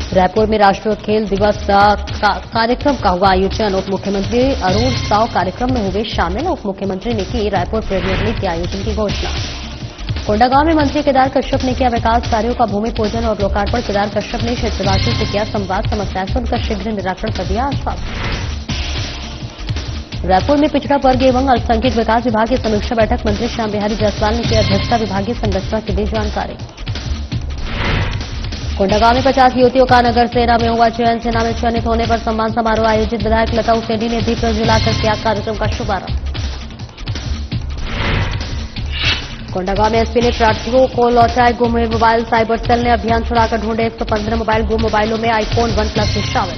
रायपुर में राष्ट्रीय खेल दिवस कार्यक्रम का हुआ आयोजन। उप मुख्यमंत्री अरुण साव कार्यक्रम में हुए शामिल। उप मुख्यमंत्री ने की रायपुर प्रीमियर लीग के आयोजन की घोषणा। कोंडागांव में मंत्री केदार कश्यप ने किया विकास कार्यों का भूमि पूजन और लोकार्पण। केदार कश्यप ने क्षेत्रवासियों से किया संवाद, समस्याएं सुनकर शीघ्र निराकरण कर दिया आश्वासन। रायपुर में पिछड़ा वर्ग एवं अल्पसंख्यक विकास विभाग की समीक्षा बैठक। मंत्री श्याम बिहारी जायसवाल ने की अध्यक्षता। विभागीय संरचना की दी जानकारी। कोंडागांव में 50 युवतियों का नगर सेना में हुआ चयन। सेना में चयनित होने पर सम्मान समारोह आयोजित। विधायक लता उसेंडी ने दीप जलाकर किया कार्यक्रम का शुभारंभ। कोंडागांव में एसपी ने प्रार्थियों को लौटाए गुम हुए मोबाइल। साइबर सेल ने अभियान चलाकर ढूंढे 115 मोबाइल। गुम मोबाइलों में आईफोन 1 प्लस भी शामिल।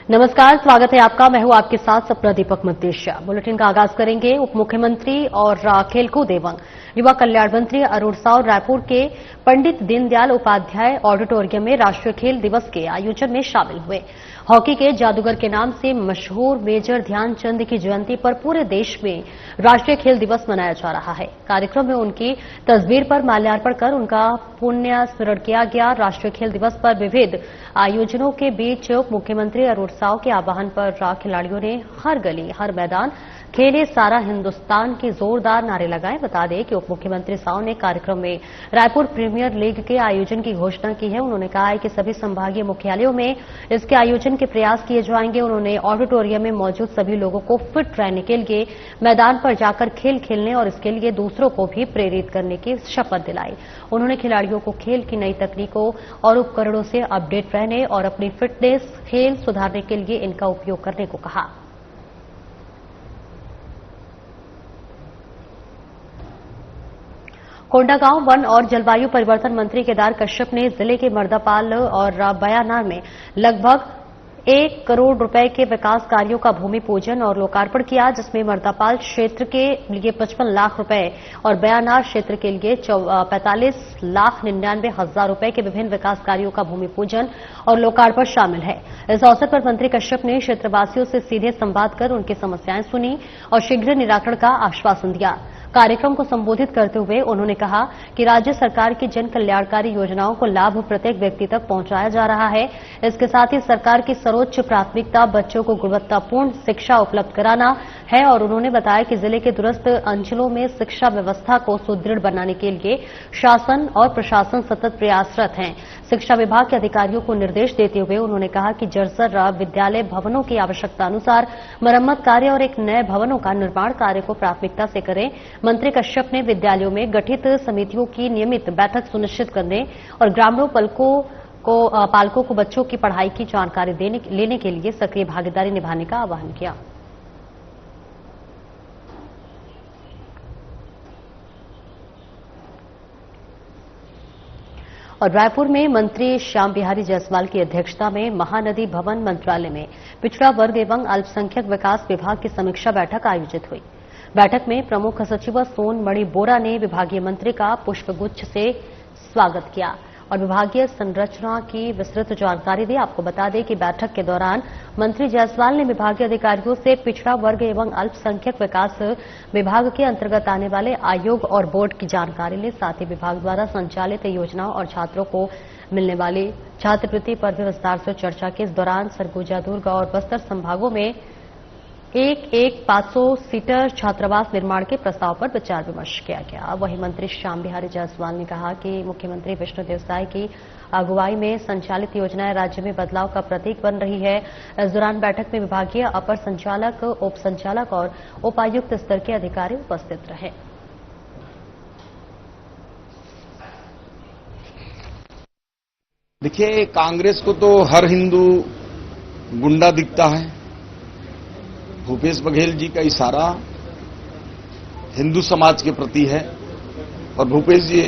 नमस्कार, स्वागत है आपका। मैं हूं आपके साथ सपना दीपक मद्देशिया। बुलेटिन का आगाज करेंगे। उप मुख्यमंत्री और खेलकूद एवं युवा कल्याण मंत्री अरुण साव रायपुर के पंडित दीनदयाल उपाध्याय ऑडिटोरियम में राष्ट्रीय खेल दिवस के आयोजन में शामिल हुए। हॉकी के जादूगर के नाम से मशहूर मेजर ध्यानचंद की जयंती पर पूरे देश में राष्ट्रीय खेल दिवस मनाया जा रहा है। कार्यक्रम में उनकी तस्वीर पर माल्यार्पण कर उनका पुण्य स्मरण किया गया। राष्ट्रीय खेल दिवस पर विविध आयोजनों के बीच उप मुख्यमंत्री अरुण साव के आह्वान पर खिलाड़ियों ने हर गली हर मैदान खेले सारा हिंदुस्तान के जोरदार नारे लगाए। बता दें कि उप मुख्यमंत्री साव ने कार्यक्रम में रायपुर प्रीमियर लीग के आयोजन की घोषणा की है। उन्होंने कहा है कि सभी संभागीय मुख्यालयों में इसके आयोजन के प्रयास किए जाएंगे। उन्होंने ऑडिटोरियम में मौजूद सभी लोगों को फिट रहने के लिए मैदान पर जाकर खेल खेलने और इसके लिए दूसरों को भी प्रेरित करने की शपथ दिलाई। उन्होंने खिलाड़ियों को खेल की नई तकनीकों और उपकरणों से अपडेट रहने और अपनी फिटनेस खेल सुधारने के लिए इनका उपयोग करने को कहा। कोंडागांव वन और जलवायु परिवर्तन मंत्री केदार कश्यप ने जिले के मर्दापाल और बयानार में लगभग 1 करोड़ रुपए के विकास कार्यों का भूमि पूजन और लोकार्पण किया, जिसमें मर्दापाल क्षेत्र के लिए 55 लाख रुपए और बयानार क्षेत्र के लिए 45,99,000 रुपए के विभिन्न विकास कार्यों का भूमि पूजन और लोकार्पण शामिल है। इस अवसर पर मंत्री कश्यप ने क्षेत्रवासियों से सीधे संवाद कर उनकी समस्याएं सुनी और शीघ्र निराकरण का आश्वासन दिया। कार्यक्रम को संबोधित करते हुए उन्होंने कहा कि राज्य सरकार की जन कल्याणकारी योजनाओं को लाभ प्रत्येक व्यक्ति तक पहुंचाया जा रहा है। इसके साथ ही सरकार की सर्वोच्च प्राथमिकता बच्चों को गुणवत्तापूर्ण शिक्षा उपलब्ध कराना है और उन्होंने बताया कि जिले के दूरस्थ अंचलों में शिक्षा व्यवस्था को सुदृढ़ बनाने के लिए शासन और प्रशासन सतत प्रयासरत हैं। शिक्षा विभाग के अधिकारियों को निर्देश देते हुए उन्होंने कहा कि जर्जर विद्यालय भवनों की आवश्यकता अनुसार मरम्मत कार्य और एक नए भवनों का निर्माण कार्य को प्राथमिकता से करें। मंत्री कश्यप ने विद्यालयों में गठित समितियों की नियमित बैठक सुनिश्चित करने और ग्रामीणों पालकों को बच्चों की पढ़ाई की जानकारी लेने के लिए सक्रिय भागीदारी निभाने का आह्वान किया। और रायपुर में मंत्री श्याम बिहारी जायसवाल की अध्यक्षता में महानदी भवन मंत्रालय में पिछड़ा वर्ग एवं अल्पसंख्यक विकास विभाग की समीक्षा बैठक आयोजित हुई। बैठक में प्रमुख सचिव सोन मणि बोरा ने विभागीय मंत्री का पुष्पगुच्छ से स्वागत किया और विभागीय संरचना की विस्तृत जानकारी दी। आपको बता दें कि बैठक के दौरान मंत्री जायसवाल ने विभागीय अधिकारियों से पिछड़ा वर्ग एवं अल्पसंख्यक विकास विभाग के अंतर्गत आने वाले आयोग और बोर्ड की जानकारी ली। साथ ही विभाग द्वारा संचालित योजनाओं और छात्रों को मिलने वाली छात्रवृत्ति पर भी विस्तार से चर्चा की। इस दौरान सरगुजा, दुर्ग और बस्तर संभागों में एक 500 सीटर छात्रावास निर्माण के प्रस्ताव पर विचार विमर्श किया गया। वहीं मंत्री श्याम बिहारी जायसवाल ने कहा कि मुख्यमंत्री विष्णुदेव साय की अगुवाई में संचालित योजनाएं राज्य में बदलाव का प्रतीक बन रही है। इस दौरान बैठक में विभागीय अपर संचालक, उप संचालक और उपायुक्त स्तर के अधिकारी उपस्थित रहे। देखिए, कांग्रेस को तो हर हिंदू गुंडा दिखता है। भूपेश बघेल जी का इशारा हिंदू समाज के प्रति है और भूपेश जी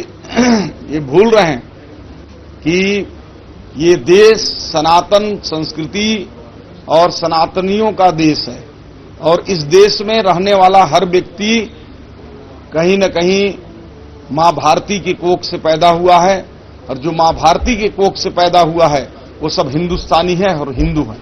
ये भूल रहे हैं कि ये देश सनातन संस्कृति और सनातनियों का देश है और इस देश में रहने वाला हर व्यक्ति कहीं न कहीं मां भारती की कोख से पैदा हुआ है और जो मां भारती की कोख से पैदा हुआ है वो सब हिंदुस्तानी है और हिंदू है।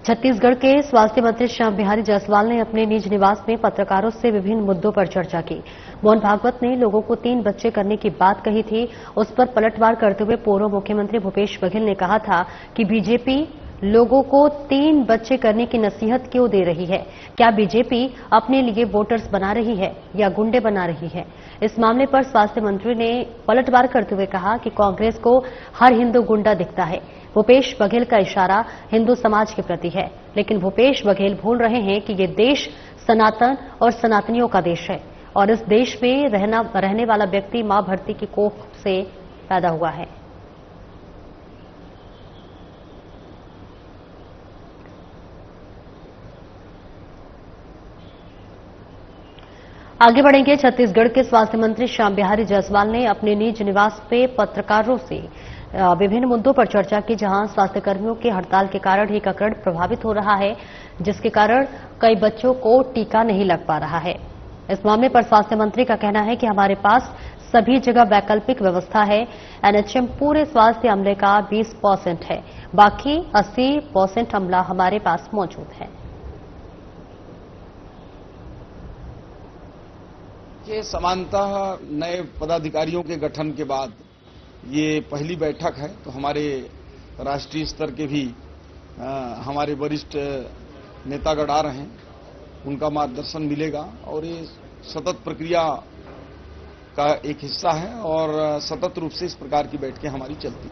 छत्तीसगढ़ के स्वास्थ्य मंत्री श्याम बिहारी जायसवाल ने अपने निज निवास में पत्रकारों से विभिन्न मुद्दों पर चर्चा की। मोहन भागवत ने लोगों को 3 बच्चे करने की बात कही थी। उस पर पलटवार करते हुए पूर्व मुख्यमंत्री भूपेश बघेल ने कहा था कि बीजेपी लोगों को 3 बच्चे करने की नसीहत क्यों दे रही है? क्या बीजेपी अपने लिए वोटर्स बना रही है या गुंडे बना रही है? इस मामले पर स्वास्थ्य मंत्री ने पलटवार करते हुए कहा कि कांग्रेस को हर हिंदू गुंडा दिखता है। भूपेश बघेल का इशारा हिंदू समाज के प्रति है, लेकिन भूपेश बघेल भूल रहे हैं कि ये देश सनातन और सनातनियों का देश है और इस देश में रहने वाला व्यक्ति मां भरती की कोख से पैदा हुआ है। आगे बढ़ेंगे। छत्तीसगढ़ के स्वास्थ्य मंत्री श्याम बिहारी जायसवाल ने अपने निज निवास पे पत्रकारों से विभिन्न मुद्दों पर चर्चा की, जहां स्वास्थ्यकर्मियों की हड़ताल के कारण टीकाकरण प्रभावित हो रहा है, जिसके कारण कई बच्चों को टीका नहीं लग पा रहा है। इस मामले पर स्वास्थ्य मंत्री का कहना है कि हमारे पास सभी जगह वैकल्पिक व्यवस्था है। एनएचएम पूरे स्वास्थ्य अमले का 20% है, बाकी 80% अमला हमारे पास मौजूद है। ये समानतः नए पदाधिकारियों के गठन के बाद ये पहली बैठक है, तो हमारे राष्ट्रीय स्तर के भी हमारे वरिष्ठ नेतागण आ रहे हैं, उनका मार्गदर्शन मिलेगा और ये सतत प्रक्रिया का एक हिस्सा है और सतत रूप से इस प्रकार की बैठकें हमारी चलती।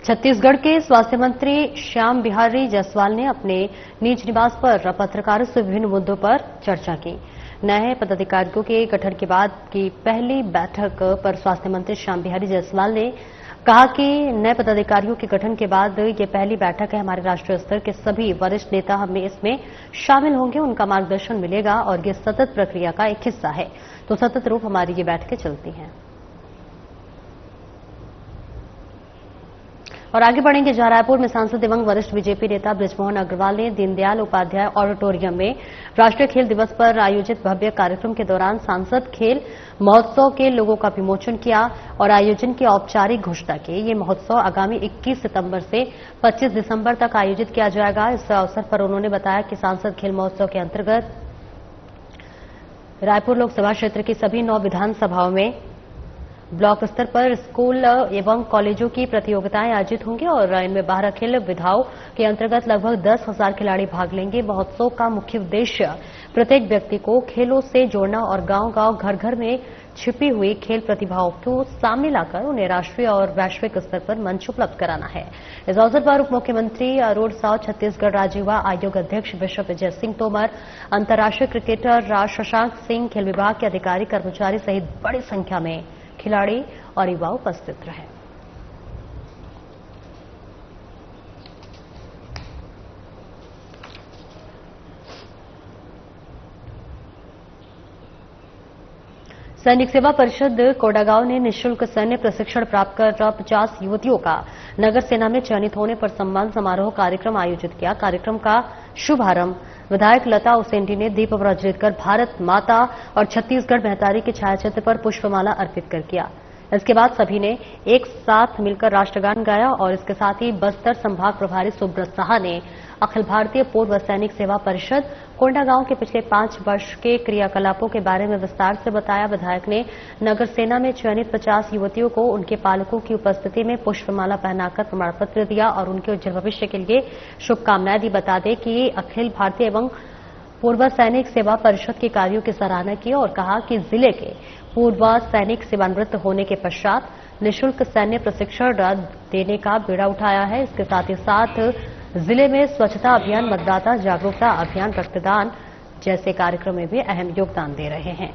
छत्तीसगढ़ के स्वास्थ्य मंत्री श्याम बिहारी जायसवाल ने अपने निज निवास पर पत्रकारों से विभिन्न मुद्दों पर चर्चा की। नए पदाधिकारियों के गठन के बाद की पहली बैठक पर स्वास्थ्य मंत्री श्याम बिहारी जायसवाल ने कहा कि नए पदाधिकारियों के गठन के बाद ये पहली बैठक है। हमारे राष्ट्रीय स्तर के सभी वरिष्ठ नेता हमें इसमें शामिल होंगे, उनका मार्गदर्शन मिलेगा और ये सतत प्रक्रिया का एक हिस्सा है, तो सतत रूप हमारी ये बैठकें चलती हैं। और आगे बढ़ेंगे। जहां रायपुर में सांसद एवं वरिष्ठ बीजेपी नेता बृजमोहन अग्रवाल ने दीनदयाल उपाध्याय ऑडिटोरियम में राष्ट्रीय खेल दिवस पर आयोजित भव्य कार्यक्रम के दौरान सांसद खेल महोत्सव के लोगों का विमोचन किया और आयोजन की औपचारिक घोषणा की। ये महोत्सव आगामी 21 सितंबर से 25 दिसंबर तक आयोजित किया जाएगा। इस अवसर पर उन्होंने बताया कि सांसद खेल महोत्सव के अंतर्गत रायपुर लोकसभा क्षेत्र की सभी 9 विधानसभाओं में ब्लॉक स्तर पर स्कूल एवं कॉलेजों की प्रतियोगिताएं आयोजित होंगी और इनमें 12 खेल विधाओं के अंतर्गत लगभग 10,000 खिलाड़ी भाग लेंगे। महोत्सव का मुख्य उद्देश्य प्रत्येक व्यक्ति को खेलों से जोड़ना और गांव-गांव, घर-घर में छिपी हुई खेल प्रतिभाओं को सामने लाकर उन्हें राष्ट्रीय और वैश्विक स्तर पर मंच उपलब्ध कराना है। इस अवसर पर उप मुख्यमंत्री अरूण साव, छत्तीसगढ़ राज्य युवा आयोग अध्यक्ष बिशप विजय सिंह तोमर, अंतर्राष्ट्रीय क्रिकेटर शशांक सिंह, खेल विभाग के अधिकारी कर्मचारी सहित बड़ी संख्या में खिलाड़ी और युवा उपस्थित रहे। सैनिक सेवा परिषद कोंडागांव ने निःशुल्क सैन्य प्रशिक्षण प्राप्त कर 50 युवतियों का नगर सेना में चयनित होने पर सम्मान समारोह कार्यक्रम आयोजित किया। कार्यक्रम का शुभारंभ विधायक लता उसेंडी ने दीप प्रज्वलित कर भारत माता और छत्तीसगढ़ महतारी के छायाचित्र पर पुष्पमाला अर्पित कर किया। इसके बाद सभी ने एक साथ मिलकर राष्ट्रगान गाया और इसके साथ ही बस्तर संभाग प्रभारी सुब्रत साहा ने अखिल भारतीय पूर्व सैनिक सेवा परिषद कोंडागांव के पिछले 5 वर्ष के क्रियाकलापों के बारे में विस्तार से बताया। विधायक ने नगर सेना में चयनित 50 युवतियों को उनके पालकों की उपस्थिति में पुष्पमाला पहनाकर प्रमाण पत्र दिया और उनके उज्जवल भविष्य के लिए शुभकामनाएं दी। बता दें कि अखिल भारतीय एवं पूर्व सैनिक सेवा परिषद के कार्यों की सराहना की और कहा कि जिले के पूर्व सैनिक सेवानिवृत्त होने के पश्चात निःशुल्क सैन्य प्रशिक्षण देने का बीड़ा उठाया है। इसके साथ ही साथ जिले में स्वच्छता अभियान, मतदाता जागरूकता अभियान, रक्तदान जैसे कार्यक्रम में भी अहम योगदान दे रहे हैं।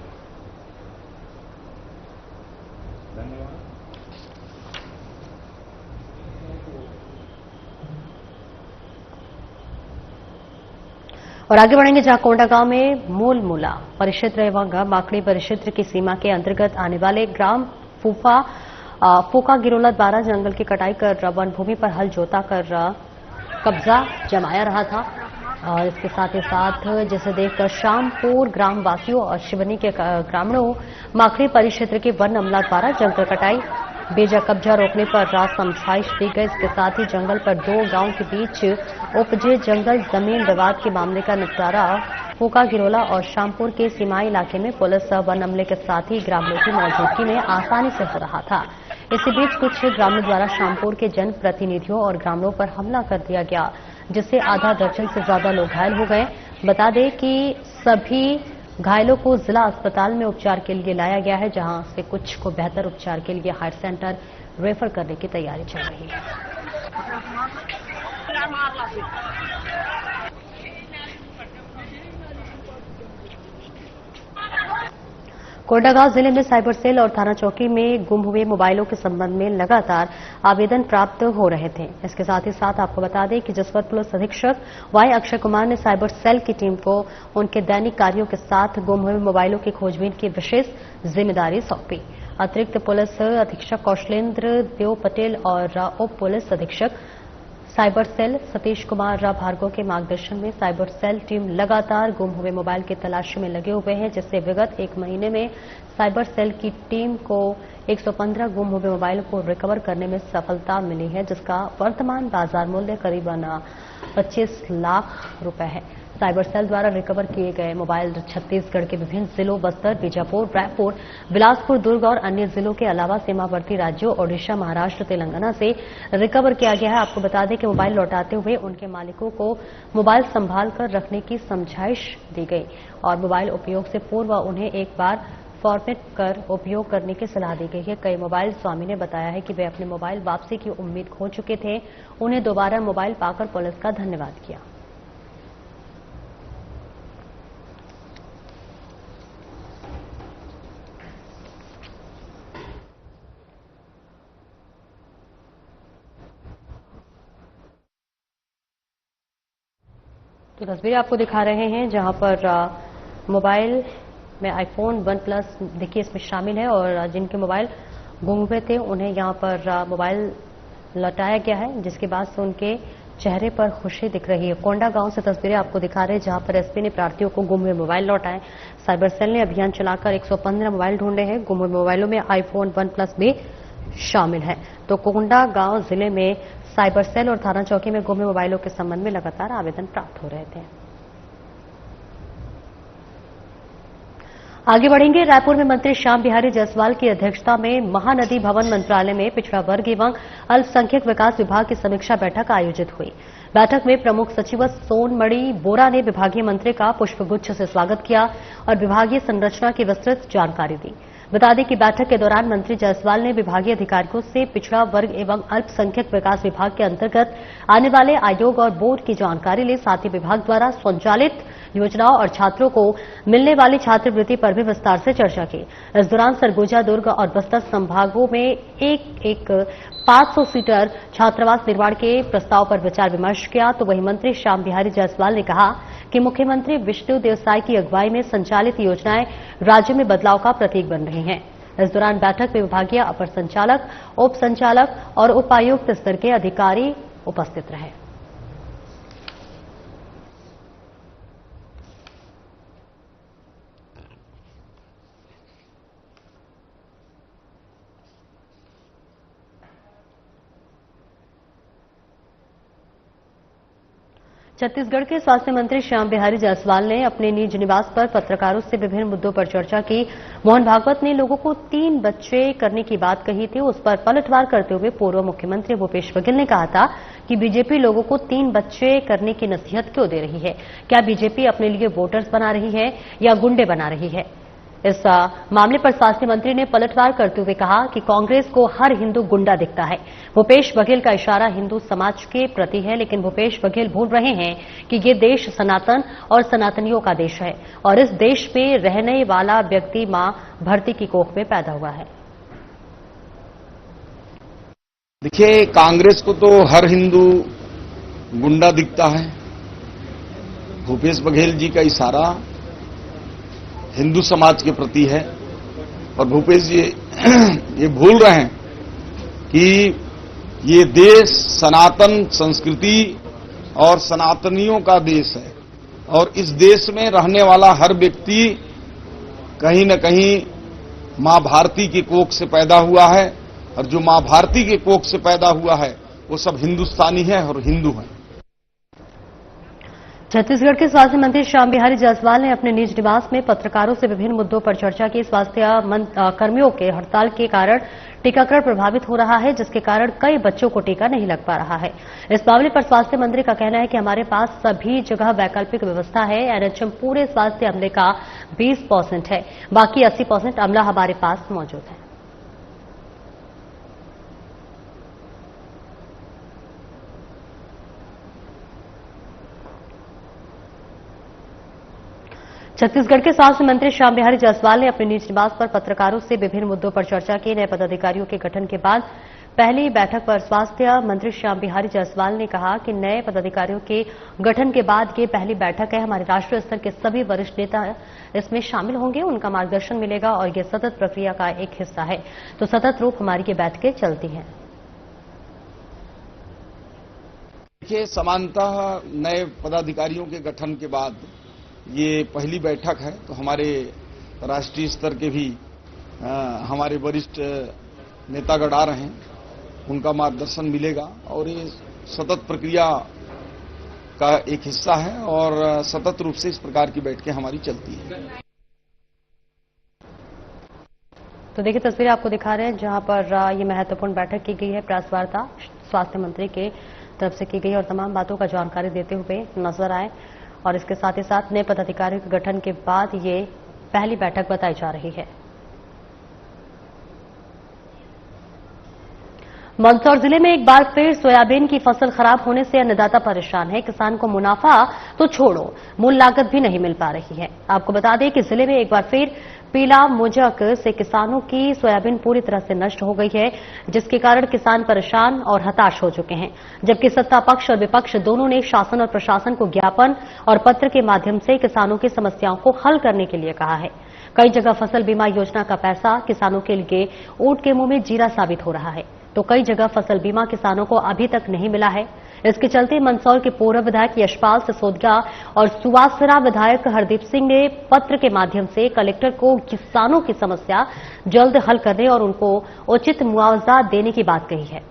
और आगे बढ़ेंगे जहां कोंडागांव में मूल मूला परिक्षेत्र एवं माकड़ी परिक्षेत्र की सीमा के अंतर्गत आने वाले ग्राम फूका गिरोला द्वारा जंगल की कटाई कर वन भूमि पर हल जोता कर कब्जा जमाया रहा था। और इसके साथ ही साथ जिसे देखकर शामपुर ग्रामवासियों और शिवनी के ग्रामीणों माकड़ी परिक्षेत्र के वन अमला द्वारा जंगल कटाई बेजा कब्जा रोकने पर रात समझाइश दी गई। इसके साथ ही जंगल पर 2 गांव के बीच उपजे जंगल जमीन विवाद के मामले का निपटारा फूका गिरोला और शामपुर के सीमाई इलाके में पुलिस वन अमले के साथ ही ग्रामीणों की मौजूदगी में आसानी से हो रहा था। इसी बीच कुछ ग्रामीणों द्वारा शामपुर के जनप्रतिनिधियों और ग्रामीणों पर हमला कर दिया गया, जिससे आधा दर्जन से ज्यादा लोग घायल हो गए। बता दें कि सभी घायलों को जिला अस्पताल में उपचार के लिए लाया गया है, जहां से कुछ को बेहतर उपचार के लिए हायर सेंटर रेफर करने की तैयारी चल रही है। कोंडागांव जिले में साइबर सेल और थाना चौकी में गुम हुए मोबाइलों के संबंध में लगातार आवेदन प्राप्त हो रहे थे। इसके साथ ही साथ आपको बता दें कि जसवंत पुलिस अधीक्षक वाई अक्षय कुमार ने साइबर सेल की टीम को उनके दैनिक कार्यों के साथ गुम हुए मोबाइलों की खोजबीन की विशेष जिम्मेदारी सौंपी। अतिरिक्त पुलिस अधीक्षक कौशलेंद्र देव पटेल और उप पुलिस अधीक्षक साइबर सेल सतीश कुमार भार्गव के मार्गदर्शन में साइबर सेल टीम लगातार गुम हुए मोबाइल की तलाशी में लगे हुए हैं, जिससे विगत 1 महीने में साइबर सेल की टीम को 115 गुम हुए मोबाइल को रिकवर करने में सफलता मिली है, जिसका वर्तमान बाजार मूल्य करीबन 25 लाख रुपए है। साइबर सेल द्वारा रिकवर किए गए मोबाइल छत्तीसगढ़ के विभिन्न जिलों बस्तर, बीजापुर, रायपुर, बिलासपुर, दुर्ग और अन्य जिलों के अलावा सीमावर्ती राज्यों ओडिशा, महाराष्ट्र, तेलंगाना से रिकवर किया गया है। आपको बता दें कि मोबाइल लौटाते हुए उनके मालिकों को मोबाइल संभाल कर रखने की समझाइश दी गई और मोबाइल उपयोग से पूर्व उन्हें एक बार फॉर्मेट कर उपयोग करने की सलाह दी गई है। कई मोबाइल स्वामी ने बताया है कि वे अपने मोबाइल वापसी की उम्मीद खो चुके थे। उन्हें दोबारा मोबाइल पाकर पुलिस का धन्यवाद किया। तो तस्वीरें आपको दिखा रहे हैं जहां पर मोबाइल में आईफोन 1 प्लस देखिए इसमें शामिल है और जिनके मोबाइल गुम हुए थे उन्हें यहां पर मोबाइल लौटाया गया है, जिसके बाद से उनके चेहरे पर खुशी दिख रही है। कोंडागांव से तस्वीरें आपको दिखा रहे हैं जहां पर एसपी ने प्रार्थियों को गुम हुए मोबाइल लौटाए। साइबर सेल ने अभियान चलाकर 115 मोबाइल ढूंढे हैं। गुम हुए मोबाइलों में आईफोन 1 प्लस भी शामिल है। तो कोंडागांव जिले में साइबर सेल और थाना चौकी में गुम हुए मोबाइलों के संबंध में लगातार आवेदन प्राप्त हो रहे थे। आगे बढ़ेंगे। रायपुर में मंत्री श्याम बिहारी जायसवाल की अध्यक्षता में महानदी भवन मंत्रालय में पिछड़ा वर्ग एवं अल्पसंख्यक विकास विभाग की समीक्षा बैठक आयोजित हुई। बैठक में प्रमुख सचिव सोनमणि बोरा ने विभागीय मंत्री का पुष्पगुच्छ से स्वागत किया और विभागीय संरचना की विस्तृत जानकारी दी। बता दें कि बैठक के दौरान मंत्री जायसवाल ने विभागीय अधिकारियों से पिछड़ा वर्ग एवं अल्पसंख्यक विकास विभाग के अंतर्गत आने वाले आयोग और बोर्ड की जानकारी ली। साथ ही विभाग द्वारा संचालित योजनाओं और छात्रों को मिलने वाली छात्रवृत्ति पर भी विस्तार से चर्चा की। इस दौरान सरगुजा, दुर्ग और बस्तर संभागों में एक 500 सीटर छात्रावास निर्माण के प्रस्ताव पर विचार विमर्श किया। तो वहीं मंत्री श्याम बिहारी जायसवाल ने कहा कि मुख्यमंत्री विष्णु देवसाई की अगुवाई में संचालित योजनाएं राज्य में बदलाव का प्रतीक बन रही हैं। इस दौरान बैठक में विभागीय अपर संचालक, उप संचालक और उपायुक्त स्तर के अधिकारी उपस्थित रहे। छत्तीसगढ़ के स्वास्थ्य मंत्री श्याम बिहारी जायसवाल ने अपने निज निवास पर पत्रकारों से विभिन्न मुद्दों पर चर्चा की। मोहन भागवत ने लोगों को 3 बच्चे करने की बात कही थी, उस पर पलटवार करते हुए पूर्व मुख्यमंत्री भूपेश बघेल ने कहा था कि बीजेपी लोगों को 3 बच्चे करने की नसीहत क्यों दे रही है। क्या बीजेपी अपने लिए वोटर्स बना रही है या गुंडे बना रही है। इस मामले पर स्वास्थ्य मंत्री ने पलटवार करते हुए कहा कि कांग्रेस को हर हिंदू गुंडा दिखता है। भूपेश बघेल का इशारा हिंदू समाज के प्रति है, लेकिन भूपेश बघेल भूल रहे हैं कि ये देश सनातन और सनातनियों का देश है और इस देश में रहने वाला व्यक्ति मां भरती की कोख में पैदा हुआ है। देखिए, कांग्रेस को तो हर हिंदू गुंडा दिखता है। भूपेश बघेल जी का इशारा हिंदू समाज के प्रति है और भूपेश जी ये भूल रहे हैं कि ये देश सनातन संस्कृति और सनातनियों का देश है और इस देश में रहने वाला हर व्यक्ति कहीं न कहीं मां भारती की कोख से पैदा हुआ है और जो मां भारती के कोख से पैदा हुआ है वो सब हिंदुस्तानी है और हिंदू हैं। छत्तीसगढ़ के स्वास्थ्य मंत्री श्याम बिहारी जायसवाल ने अपने निज निवास में पत्रकारों से विभिन्न मुद्दों पर चर्चा की। स्वास्थ्य कर्मियों के हड़ताल के कारण टीकाकरण प्रभावित हो रहा है, जिसके कारण कई बच्चों को टीका नहीं लग पा रहा है। इस मामले पर स्वास्थ्य मंत्री का कहना है कि हमारे पास सभी जगह वैकल्पिक व्यवस्था है। एनएचएम पूरे स्वास्थ्य अमले का 20% है, बाकी 80% अमला हमारे पास मौजूद है। छत्तीसगढ़ के स्वास्थ्य मंत्री श्याम बिहारी जायसवाल ने अपने निज निवास पर पत्रकारों से विभिन्न मुद्दों पर चर्चा की। नए पदाधिकारियों के गठन के बाद पहली बैठक पर स्वास्थ्य मंत्री श्याम बिहारी जायसवाल ने कहा कि नए पदाधिकारियों के गठन के बाद ये पहली बैठक है। हमारे राष्ट्रीय स्तर के सभी वरिष्ठ नेता इसमें शामिल होंगे, उनका मार्गदर्शन मिलेगा और ये सतत प्रक्रिया का एक हिस्सा है। तो सतत रूप हमारी ये बैठकें चलती हैं। देखिए, समानतः नए पदाधिकारियों के गठन के बाद ये पहली बैठक है, तो हमारे राष्ट्रीय स्तर के भी हमारे वरिष्ठ नेतागण आ रहे हैं, उनका मार्गदर्शन मिलेगा और ये सतत प्रक्रिया का एक हिस्सा है और सतत रूप से इस प्रकार की बैठकें हमारी चलती है। तो देखिए, तस्वीरें आपको दिखा रहे हैं जहां पर ये महत्वपूर्ण बैठक की गई है। प्रेस वार्ता स्वास्थ्य मंत्री के तरफ से की गई और तमाम बातों का जानकारी देते हुए नजर आए और इसके साथ ही साथ नए पदाधिकारियों के गठन के बाद ये पहली बैठक बताई जा रही है। मंदसौर जिले में एक बार फिर सोयाबीन की फसल खराब होने से अन्नदाता परेशान है। किसान को मुनाफा तो छोड़ो, मूल लागत भी नहीं मिल पा रही है। आपको बता दें कि जिले में एक बार फिर पीला मोजक से किसानों की सोयाबीन पूरी तरह से नष्ट हो गई है, जिसके कारण किसान परेशान और हताश हो चुके हैं। जबकि सत्ता पक्ष और विपक्ष दोनों ने शासन और प्रशासन को ज्ञापन और पत्र के माध्यम से किसानों की समस्याओं को हल करने के लिए कहा है। कई जगह फसल बीमा योजना का पैसा किसानों के लिए ऊंट के मुंह में जीरा साबित हो रहा है, तो कई जगह फसल बीमा किसानों को अभी तक नहीं मिला है। इसके चलते मंदसौर के पूर्व विधायक यशपाल सिसोदिया और सुवासरा विधायक हरदीप सिंह ने पत्र के माध्यम से कलेक्टर को किसानों की समस्या जल्द हल करने और उनको उचित मुआवजा देने की बात कही है।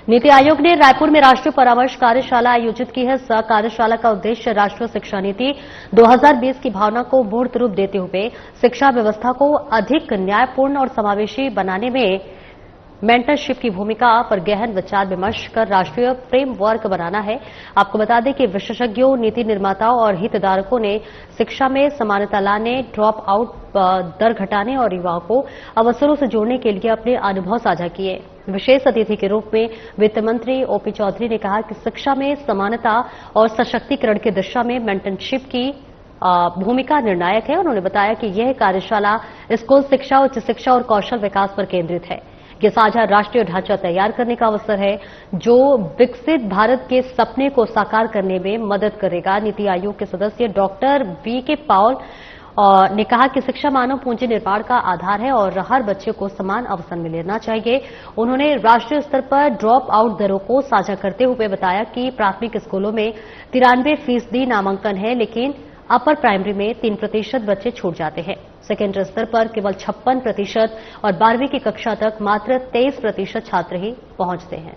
नीति आयोग ने रायपुर में राष्ट्रीय परामर्श कार्यशाला आयोजित की है। इस कार्यशाला का उद्देश्य राष्ट्रीय शिक्षा नीति 2020 की भावना को मूर्त रूप देते हुए शिक्षा व्यवस्था को अधिक न्यायपूर्ण और समावेशी बनाने में मेंटरशिप की भूमिका पर गहन विचार विमर्श कर राष्ट्रीय फ्रेमवर्क बनाना है। आपको बता दें कि विशेषज्ञों, नीति निर्माताओं और हितधारकों ने शिक्षा में समानता लाने, ड्रॉप आउट दर घटाने और युवाओं को अवसरों से जोड़ने के लिए अपने अनुभव साझा किए। विशेष अतिथि के रूप में वित्त मंत्री ओपी चौधरी ने कहा कि शिक्षा में समानता और सशक्तिकरण की दिशा में मेंटरशिप की भूमिका निर्णायक है। उन्होंने बताया कि यह कार्यशाला स्कूल शिक्षा, उच्च शिक्षा और कौशल विकास पर केंद्रित है। ये साझा राष्ट्रीय ढांचा तैयार करने का अवसर है जो विकसित भारत के सपने को साकार करने में मदद करेगा। नीति आयोग के सदस्य डॉक्टर वी.के. पॉल ने कहा कि शिक्षा मानव पूंजी निर्माण का आधार है और हर बच्चे को समान अवसर मिलना चाहिए। उन्होंने राष्ट्रीय स्तर पर ड्रॉप आउट दरों को साझा करते हुए बताया कि प्राथमिक स्कूलों में 93% नामांकन है, लेकिन अपर प्राइमरी में 3% बच्चे छूट जाते हैं। सेकेंडरी स्तर पर केवल 56% और 12वीं की कक्षा तक मात्र 23% छात्र ही पहुंचते हैं।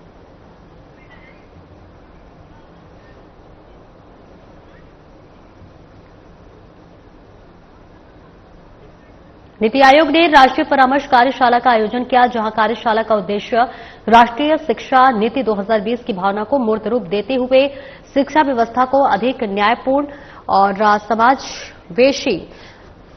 नीति आयोग ने राष्ट्रीय परामर्श कार्यशाला का आयोजन किया, जहां कार्यशाला का उद्देश्य राष्ट्रीय शिक्षा नीति 2020 की भावना को मूर्त रूप देते हुए शिक्षा व्यवस्था को अधिक न्यायपूर्ण और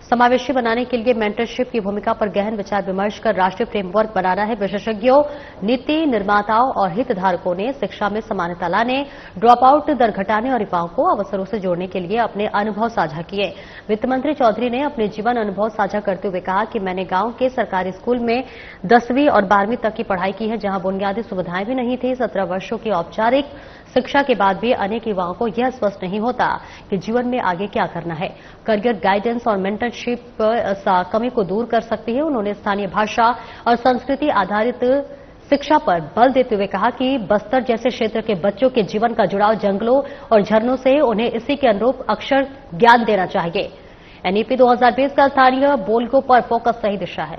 समावेशी बनाने के लिए मेंटरशिप की भूमिका पर गहन विचार विमर्श कर राष्ट्रीय फ्रेमवर्क बनाना है। विशेषज्ञों, नीति निर्माताओं और हितधारकों ने शिक्षा में समानता लाने, ड्रॉप आउट दर घटाने और युवाओं को अवसरों से जोड़ने के लिए अपने अनुभव साझा किए। वित्त मंत्री चौधरी ने अपने जीवन अनुभव साझा करते हुए कहा कि मैंने गांव के सरकारी स्कूल में 10वीं और 12वीं तक की पढ़ाई की है, जहां बुनियादी सुविधाएं भी नहीं थी। 17 वर्षों की औपचारिक शिक्षा के बाद भी अनेक युवाओं को यह स्पष्ट नहीं होता कि जीवन में आगे क्या करना है। करियर गाइडेंस और मेंटरशिप कमी को दूर कर सकती है। उन्होंने स्थानीय भाषा और संस्कृति आधारित शिक्षा पर बल देते हुए कहा कि बस्तर जैसे क्षेत्र के बच्चों के जीवन का जुड़ाव जंगलों और झरनों से, उन्हें इसी के अनुरूप अक्षर ज्ञान देना चाहिए। एनईपी 2020 का स्थानीय बोलगो पर फोकस सही दिशा है।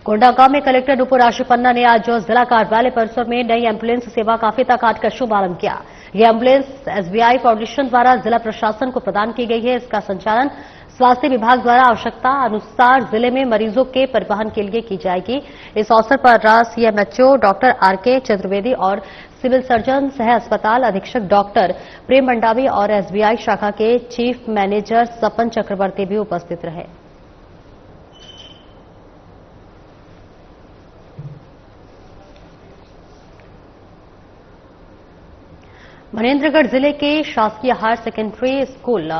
कोंडागांव में कलेक्टर नुपुर आशुपन्ना ने आज जिला कार्यालय परिसर में नई एम्बुलेंस सेवा का फीता काट कर शुभारंभ किया। यह एम्बुलेंस एसबीआई फाउंडेशन द्वारा जिला प्रशासन को प्रदान की गई है। इसका संचालन स्वास्थ्य विभाग द्वारा आवश्यकता अनुसार जिले में मरीजों के परिवहन के लिए की जाएगी। इस अवसर पर सीएमएचओ डॉक्टर आरके चतुर्वेदी और सिविल सर्जन सह अस्पताल अधीक्षक डॉक्टर प्रेम मंडावी और एसबीआई शाखा के चीफ मैनेजर सपन चक्रवर्ती भी उपस्थित रहे। मनेन्द्रगढ़ जिले के शासकीय हायर सेकेंडरी स्कूल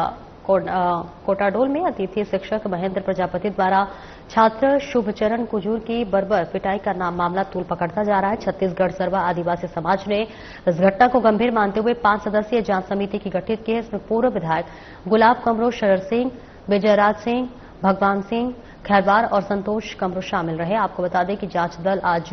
कोटाडोल में अतिथि शिक्षक महेंद्र प्रजापति द्वारा छात्र शुभचरण कुजूर की बर्बर पिटाई का मामला तूल पकड़ता जा रहा है। छत्तीसगढ़ सर्व आदिवासी समाज ने इस घटना को गंभीर मानते हुए 5 सदस्यीय जांच समिति की गठित की है। इसमें पूर्व विधायक गुलाब कमरो, शरद सिंह, विजयराज सिंह, भगवान सिंह खैरवार और संतोष कमरो शामिल रहे। आपको बता दें कि जांच दल आज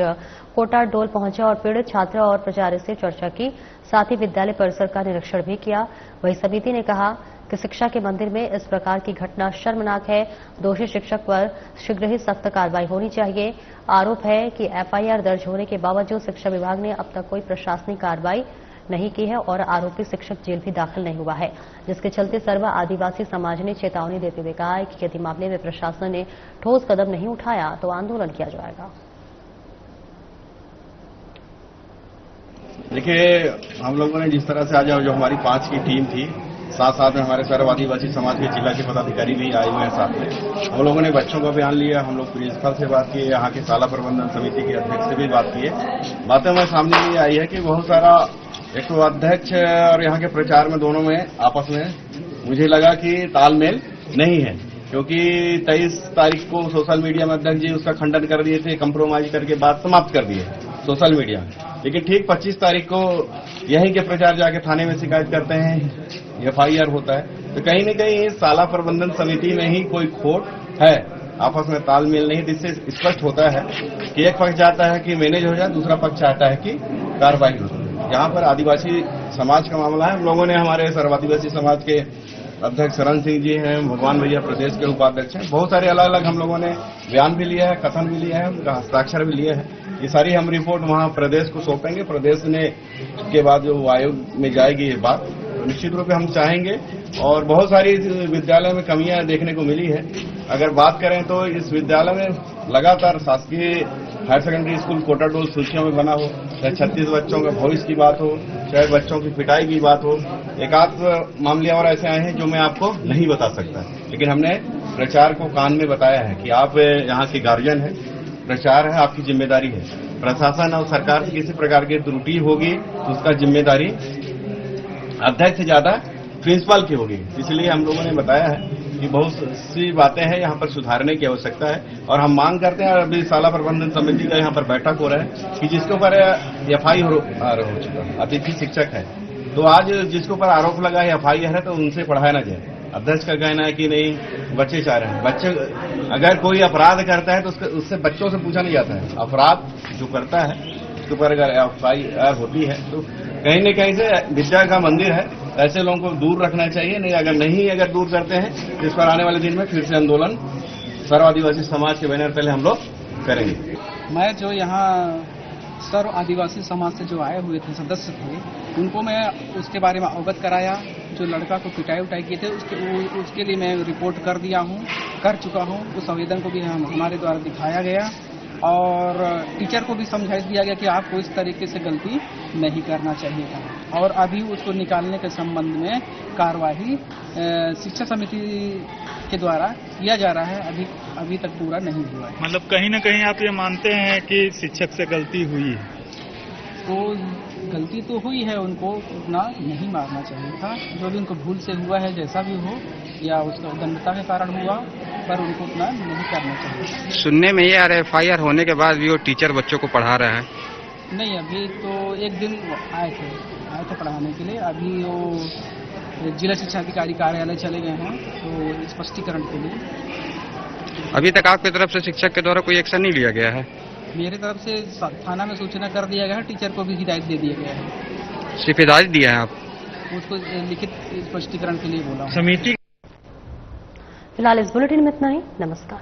कोटाडोल पहुंचा और पीड़ित छात्र और प्राचार्य से चर्चा की, साथ ही विद्यालय परिसर का निरीक्षण भी किया। वहीं समिति ने कहा कि शिक्षा के मंदिर में इस प्रकार की घटना शर्मनाक है। दोषी शिक्षक पर शीघ्र ही सख्त कार्रवाई होनी चाहिए। आरोप है कि एफआईआर दर्ज होने के बावजूद शिक्षा विभाग ने अब तक कोई प्रशासनिक कार्रवाई नहीं की है और आरोपी शिक्षक जेल भी दाखिल नहीं हुआ है, जिसके चलते सर्व आदिवासी समाज ने चेतावनी देते हुए कहा है कि यदि मामले में प्रशासन ने ठोस कदम नहीं उठाया तो आंदोलन किया जाएगा। देखिए, हम लोगों ने जिस तरह से आज जो हमारी 5 की टीम थी, साथ साथ में हमारे सर्व आदिवासी समाज के जिला के पदाधिकारी भी आए हुए हैं साथ में। हम लोगों ने बच्चों का बयान लिया, हम लोग प्रिंसिपल से बात किए, यहाँ के शाला प्रबंधन समिति के अध्यक्ष से भी बात किए। बातें हमारे सामने ये आई है कि बहुत सारा एक तो अध्यक्ष और यहाँ के प्रचार में दोनों में आपस में मुझे लगा कि तालमेल नहीं है, क्योंकि 23 तारीख को सोशल मीडिया में अध्यक्ष जी उसका खंडन कर दिए थे, कंप्रोमाइज करके बात समाप्त कर दिए सोशल मीडिया में। लेकिन ठीक 25 तारीख को यहीं के प्रचार जाके थाने में शिकायत करते हैं, एफआईआर होता है। तो कहीं न कहीं शाला प्रबंधन समिति में ही कोई खोट है, आपस में तालमेल नहीं। जिससे स्पष्ट होता है कि एक पक्ष चाहता है कि मैनेज हो जाए, दूसरा पक्ष चाहता है कि कार्रवाई हो। यहाँ पर आदिवासी समाज का मामला है। हम लोगों ने हमारे सर्व आदिवासी समाज के अध्यक्ष शरण सिंह जी हैं, भगवान भैया प्रदेश के उपाध्यक्ष हैं, बहुत सारे अलग अलग हम लोगों ने बयान भी लिया है, कथन भी लिया है, उनका हस्ताक्षर भी लिए हैं। ये सारी हम रिपोर्ट वहाँ प्रदेश को सौंपेंगे। प्रदेश ने के बाद जो आयोग में जाएगी ये बात, तो निश्चित रूप से हम चाहेंगे। और बहुत सारी विद्यालय में कमियां देखने को मिली है। अगर बात करें तो इस विद्यालय में लगातार शासकीय हायर सेकेंडरी स्कूल कोटाडोल सूचियों में बना हो, चाहे 36 बच्चों का भविष्य की बात हो, चाहे बच्चों की पिटाई की बात हो। एक आध मामले और ऐसे आए हैं जो मैं आपको नहीं बता सकता, लेकिन हमने प्रचार को कान में बताया है कि आप यहाँ के गार्जियन हैं, प्रचार है, आपकी जिम्मेदारी है। प्रशासन और सरकार से किसी प्रकार की त्रुटि होगी तो उसका जिम्मेदारी अध्यक्ष से ज्यादा प्रिंसिपल की होगी। इसलिए हम लोगों ने बताया है कि बहुत सी बातें हैं यहाँ पर सुधारने की आवश्यकता है। और हम मांग करते हैं, अभी शाला प्रबंधन समिति का यहाँ पर बैठक हो रहा है कि जिसके ऊपर एफआईआर हो चुका है, अतिथि शिक्षक है, तो आज जिसके ऊपर आरोप लगा है, एफआईआर है, तो उनसे पढ़ाया ना जाए। अध्यक्ष का कहना है कि नहीं, बच्चे चाह रहे हैं। बच्चे अगर कोई अपराध करता है तो उससे बच्चों से पूछा नहीं जाता है। अपराध जो करता है उसके ऊपर अगर एफआईआर होती है तो कहीं न कहीं से विद्या का मंदिर है, ऐसे लोगों को दूर रखना चाहिए। नहीं अगर दूर करते हैं तो इस पर आने वाले दिन में फिर से आंदोलन सर्व आदिवासी समाज के बैनर तले हम लोग करेंगे। मैं जो यहाँ सर्व आदिवासी समाज से जो आए हुए थे सदस्य थे, उनको मैं उसके बारे में अवगत कराया। जो लड़का को पिटाई उटाई किए थे उसके लिए मैं रिपोर्ट कर चुका हूँ। उस आवेदन को भी हमारे द्वारा दिखाया गया और टीचर को भी समझाइश दिया गया कि आपको इस तरीके से गलती नहीं करना चाहिए था। और अभी उसको निकालने के संबंध में कार्यवाही शिक्षा समिति के द्वारा किया जा रहा है। अभी तक पूरा नहीं हुआ है। मतलब कहीं न कहीं आप ये मानते हैं कि शिक्षक से गलती हुई है? तो गलती तो हुई है, उनको उतना नहीं मारना चाहिए था। जो भी उनको भूल से हुआ है, जैसा भी हो, या उसका उद्दंडता के कारण हुआ, पर उनको उतना नहीं करना चाहिए। सुनने में ये आ रहा है एफआईआर होने के बाद भी वो टीचर बच्चों को पढ़ा रहा है। नहीं, अभी तो एक दिन आए थे पढ़ाने के लिए। अभी वो जिला शिक्षा अधिकारी कार्यालय चले गए हैं तो स्पष्टीकरण के लिए। अभी तक आपकी तरफ से शिक्षक के द्वारा कोई एक्शन नहीं लिया गया है? मेरे तरफ से थाना में सूचना कर दिया गया है, टीचर को भी हिदायत दे दिया गया है। सिर्फ हिदायत दिया है आप? उसको लिखित स्पष्टीकरण के लिए बोला हूं। समिति फिलहाल इस बुलेटिन में इतना ही। नमस्कार।